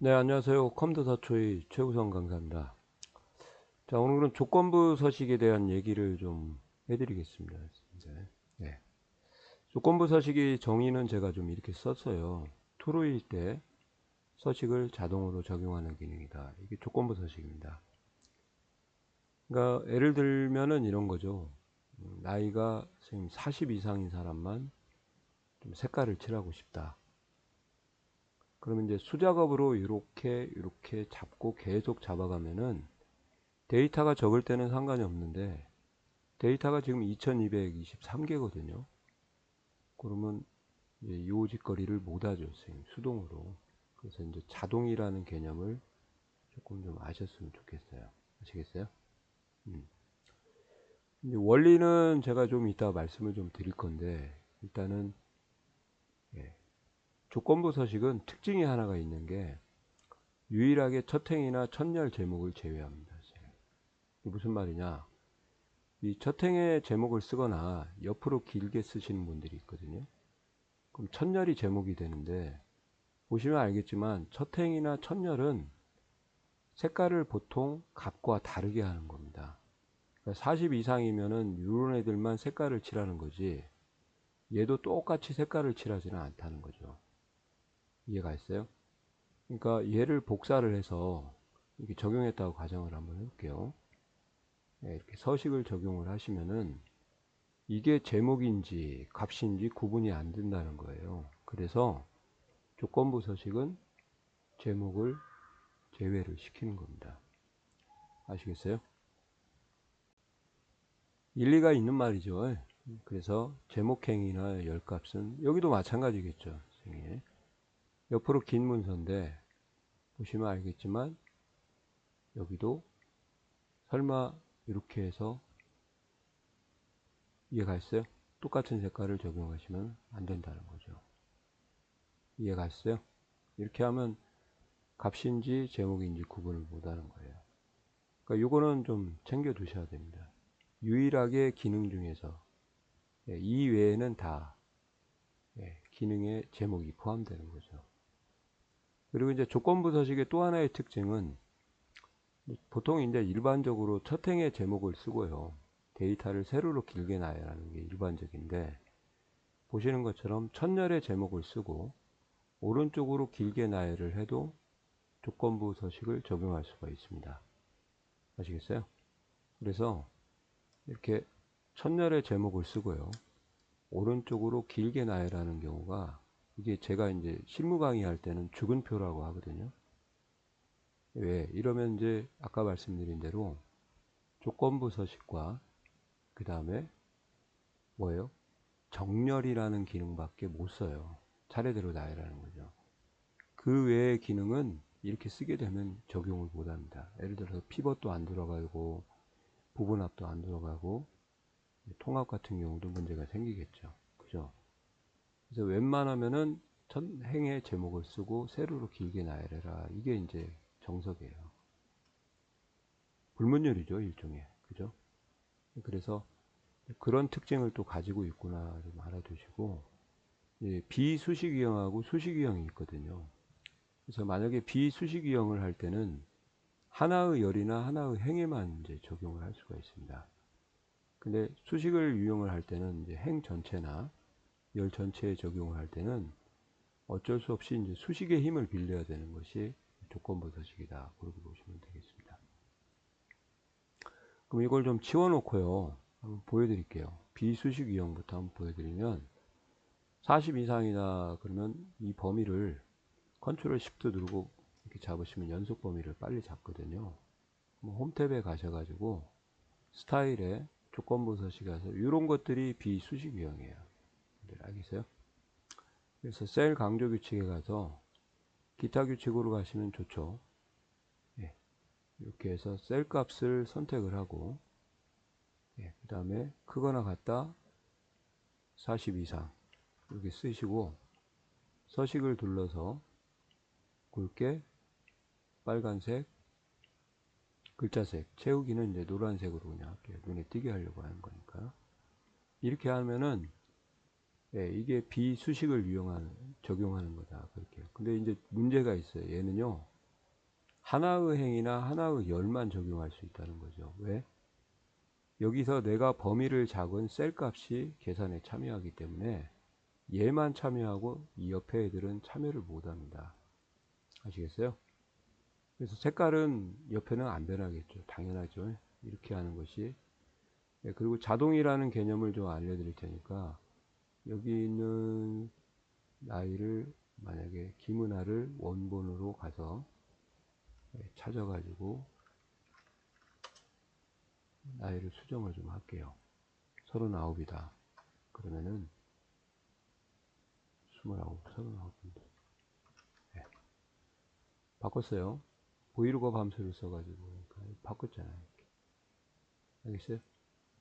네, 안녕하세요. 컴퓨터 사초의 최우성 강사입니다. 자, 오늘은 조건부 서식에 대한 얘기를 좀 해드리겠습니다. 이제, 네. 조건부 서식의 정의는 제가 좀 이렇게 썼어요. true일 때 서식을 자동으로 적용하는 기능이다. 이게 조건부 서식입니다. 그러니까 예를 들면은 이런 거죠. 나이가 선생님 40 이상인 사람만 좀 색깔을 칠하고 싶다. 그러면 이제 수작업으로 이렇게 잡고 계속 잡아가면은 데이터가 적을 때는 상관이 없는데 데이터가 지금 2223개거든요. 그러면 이제 요짓거리를 못 하죠, 선생님. 수동으로. 그래서 이제 자동이라는 개념을 조금 좀 아셨으면 좋겠어요. 아시겠어요? 음. 이제 원리는 제가 좀 이따 말씀을 좀 드릴 건데, 일단은, 예, 조건부 서식은 특징이 하나가 있는 게, 유일하게 첫행이나 첫열 제목을 제외합니다. 이게 무슨 말이냐? 이 첫행의 제목을 쓰거나 옆으로 길게 쓰시는 분들이 있거든요. 그럼 첫열이 제목이 되는데, 보시면 알겠지만 첫행이나 첫열은 색깔을 보통 값과 다르게 하는 겁니다. 그러니까 40 이상이면은 이런 애들만 색깔을 칠하는 거지, 얘도 똑같이 색깔을 칠하지는 않다는 거죠. 이해가 있어요? 그러니까 얘를 복사를 해서 이렇게 적용했다고 가정을 한번 해볼게요. 네, 이렇게 서식을 적용을 하시면은 이게 제목인지 값인지 구분이 안 된다는 거예요. 그래서 조건부 서식은 제목을 제외를 시키는 겁니다. 아시겠어요? 일리가 있는 말이죠. 그래서 제목행이나 열값은 여기도 마찬가지겠죠. 옆으로 긴 문서인데 보시면 알겠지만 여기도 설마 이렇게 해서 이해가 있어요? 똑같은 색깔을 적용하시면 안 된다는 거죠. 이해가 있어요? 이렇게 하면 값인지 제목인지 구분을 못하는 거예요. 그러니까 이거는 좀 챙겨 두셔야 됩니다. 유일하게 기능 중에서 이 외에는 다 기능의 제목이 포함되는 거죠. 그리고 이제 조건부 서식의 또 하나의 특징은 보통 이제 일반적으로 첫 행의 제목을 쓰고요. 데이터를 세로로 길게 나열하는 게 일반적인데 보시는 것처럼 첫열의 제목을 쓰고 오른쪽으로 길게 나열을 해도 조건부 서식을 적용할 수가 있습니다. 아시겠어요? 그래서 이렇게 첫열의 제목을 쓰고요. 오른쪽으로 길게 나열하는 경우가 이게 제가 이제 실무 강의할 때는 주근표라고 하거든요. 왜? 이러면 이제 아까 말씀드린 대로 조건부 서식과 그 다음에 뭐예요? 정렬이라는 기능밖에 못 써요. 차례대로 나열하는 거죠. 그 외의 기능은 이렇게 쓰게 되면 적용을 못 합니다. 예를 들어서 피벗도 안 들어가고 부분합도 안 들어가고 통합 같은 경우도 문제가 생기겠죠. 그죠? 그래서 웬만하면은 첫 행의 제목을 쓰고 세로로 길게 나열해라. 이게 이제 정석이에요. 불문율이죠, 일종의. 그죠? 그래서 그런 특징을 또 가지고 있구나 좀 알아두시고, 비수식 유형하고 수식 유형이 있거든요. 그래서 만약에 비수식 유형을 할 때는 하나의 열이나 하나의 행에만 이제 적용을 할 수가 있습니다. 근데 수식을 유형을 할 때는 이제 행 전체나 열 전체에 적용을 할 때는 어쩔 수 없이 이제 수식의 힘을 빌려야 되는 것이 조건부 서식이다. 그렇게 보시면 되겠습니다. 그럼 이걸 좀 치워놓고요. 한번 보여드릴게요. 비수식 유형부터 한번 보여드리면 40 이상이다 그러면 이 범위를 컨트롤 시프트 누르고 이렇게 잡으시면 연속 범위를 빨리 잡거든요. 홈탭에 가셔가지고 스타일에 조건부 서식 가서 이런 것들이 비수식 유형이에요. 알겠어요? 그래서 셀 강조 규칙에 가서 기타 규칙으로 가시면 좋죠. 예, 이렇게 해서 셀 값을 선택을 하고 그 다음에 크거나 같다 40 이상 이렇게 쓰시고 서식을 둘러서 굵게 빨간색 글자색 채우기는 이제 노란색으로 그냥 할게요. 눈에 띄게 하려고 하는 거니까. 이렇게 하면은 예, 이게 비수식을 적용하는 거다. 그렇게. 근데 이제 문제가 있어요. 얘는요, 하나의 행이나 하나의 열만 적용할 수 있다는 거죠. 왜? 여기서 내가 범위를 잡은 셀 값이 계산에 참여하기 때문에 얘만 참여하고 이 옆에 애들은 참여를 못 합니다. 아시겠어요? 그래서 색깔은 옆에는 안 변하겠죠. 당연하죠. 이렇게 하는 것이. 예, 그리고 자동이라는 개념을 좀 알려드릴 테니까 여기 있는 나이를 만약에 김은아를 원본으로 가서 찾아가지고 나이를 수정을 좀 할게요. 39이다. 그러면은 29, 39인데 네. 바꿨어요. 브이로그 함수를 써가지고 바꿨잖아요. 알겠어요?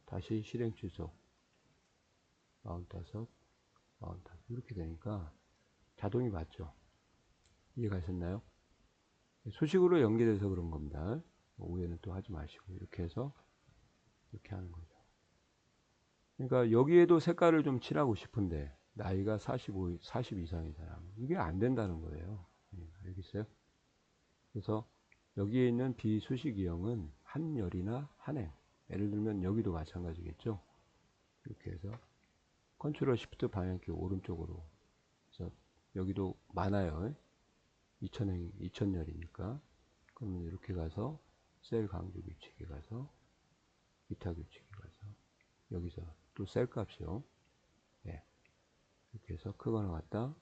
다시 실행 취소 45, 45 이렇게 되니까 자동이 맞죠? 이해가셨나요? 수식으로 연결해서 그런 겁니다. 오해는 또 하지 마시고 이렇게 해서 이렇게 하는 거죠. 그러니까 여기에도 색깔을 좀 칠하고 싶은데 나이가 40 이상인 사람 이게 안 된다는 거예요. 알겠어요? 그래서 여기에 있는 비수식이형은 한 열이나 한행, 예를 들면 여기도 마찬가지겠죠. 이렇게 해서 컨트롤 시프트 방향키 오른쪽으로 그래서 여기도 많아요. 2000열이니까 그러면 이렇게 가서 셀 강조 규칙에 가서 기타 규칙에 가서 여기서 또 셀 값이요. 네. 이렇게 해서 크거나 같다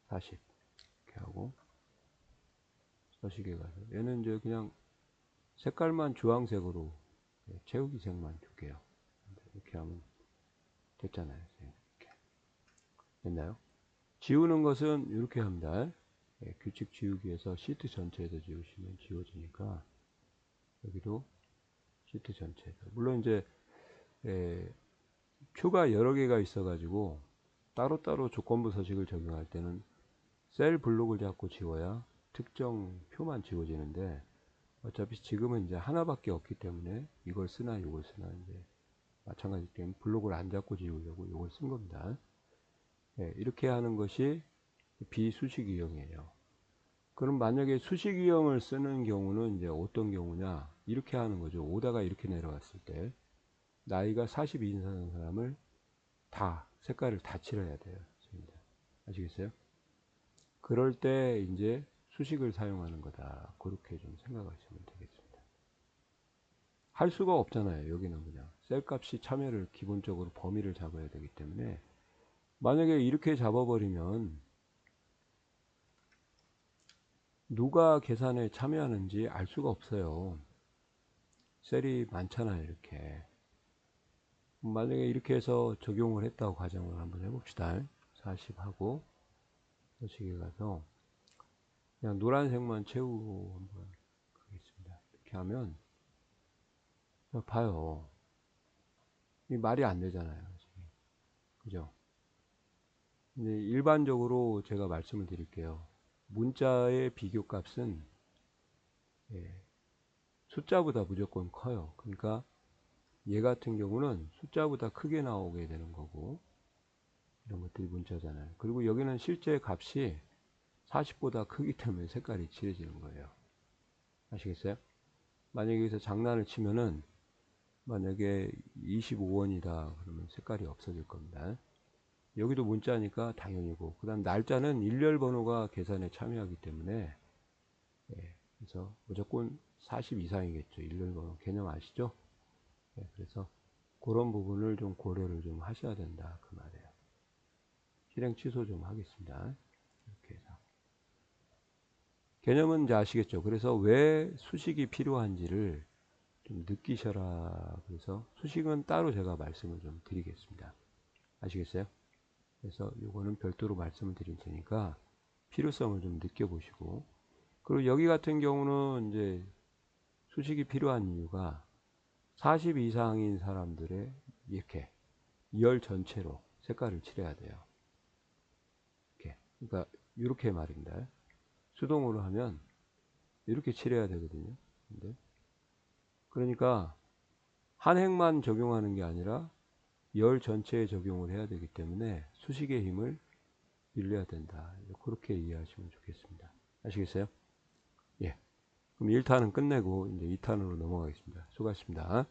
40 이렇게 하고 서식에 가서 얘는 이제 그냥 색깔만 주황색으로 채우기 색만 줄게요. 이렇게 하면 됐잖아요. 이렇게. 됐나요? 지우는 것은 이렇게 합니다. 규칙 지우기에서 시트 전체에서 지우시면 지워지니까 여기도 시트 전체에서 물론 이제 표가 여러 개가 있어 가지고 따로따로 조건부 서식을 적용할 때는 셀 블록을 잡고 지워야 특정 표만 지워지는데 어차피 지금은 이제 하나밖에 없기 때문에 이걸 쓰나 이걸 쓰나 이제 마찬가지 때문에 블록을 안 잡고 지우려고 이걸 쓴 겁니다. 네, 이렇게 하는 것이 비수식 유형이에요. 그럼 만약에 수식 유형을 쓰는 경우는 이제 어떤 경우냐 이렇게 하는 거죠. 오다가 이렇게 내려갔을 때 나이가 40 이상인 사람을 다 색깔을 다 칠해야 돼요. 아시겠어요? 그럴 때 이제 수식을 사용하는 거다. 그렇게 좀 생각하시면 되겠습니다. 할 수가 없잖아요. 여기는 그냥 셀 값이 참여를 기본적으로 범위를 잡아야 되기 때문에 만약에 이렇게 잡아버리면 누가 계산에 참여하는지 알 수가 없어요. 셀이 많잖아요. 이렇게 만약에 이렇게 해서 적용을 했다고 가정을 한번 해봅시다. 40하고 서식에 가서 그냥 노란색만 채우고 한번 가겠습니다. 이렇게 하면 봐요. 이 말이 안 되잖아요. 그죠? 이제 일반적으로 제가 말씀을 드릴게요. 문자의 비교값은 숫자보다 무조건 커요. 그러니까 얘 같은 경우는 숫자보다 크게 나오게 되는 거고 이런 것들이 문자잖아요. 그리고 여기는 실제 값이 40보다 크기 때문에 색깔이 칠해지는 거예요. 아시겠어요? 만약에 여기서 장난을 치면은 만약에 25원이다 그러면 색깔이 없어질 겁니다. 여기도 문자니까 당연히고 그 다음 날짜는 일렬 번호가 계산에 참여하기 때문에 그래서 무조건 40 이상이겠죠. 일렬 번호 개념 아시죠? 그래서 그런 부분을 좀 고려를 좀 하셔야 된다 그 말이에요. 실행 취소 좀 하겠습니다. 이렇게 해서 개념은 이제 아시겠죠? 그래서 왜 수식이 필요한지를 좀 느끼셔라. 그래서 수식은 따로 제가 말씀을 좀 드리겠습니다. 아시겠어요? 그래서 요거는 별도로 말씀을 드릴 테니까 필요성을 좀 느껴보시고 그리고 여기 같은 경우는 이제 수식이 필요한 이유가 40 이상인 사람들의 이렇게 열 전체로 색깔을 칠해야 돼요. 이렇게. 그러니까 이렇게 말입니다. 수동으로 하면 이렇게 칠해야 되거든요. 근데 그러니까 한 행만 적용하는 게 아니라 열 전체에 적용을 해야 되기 때문에 수식의 힘을 빌려야 된다. 그렇게 이해하시면 좋겠습니다. 아시겠어요? 예. 그럼 1탄은 끝내고 이제 2탄으로 넘어가겠습니다. 수고하셨습니다.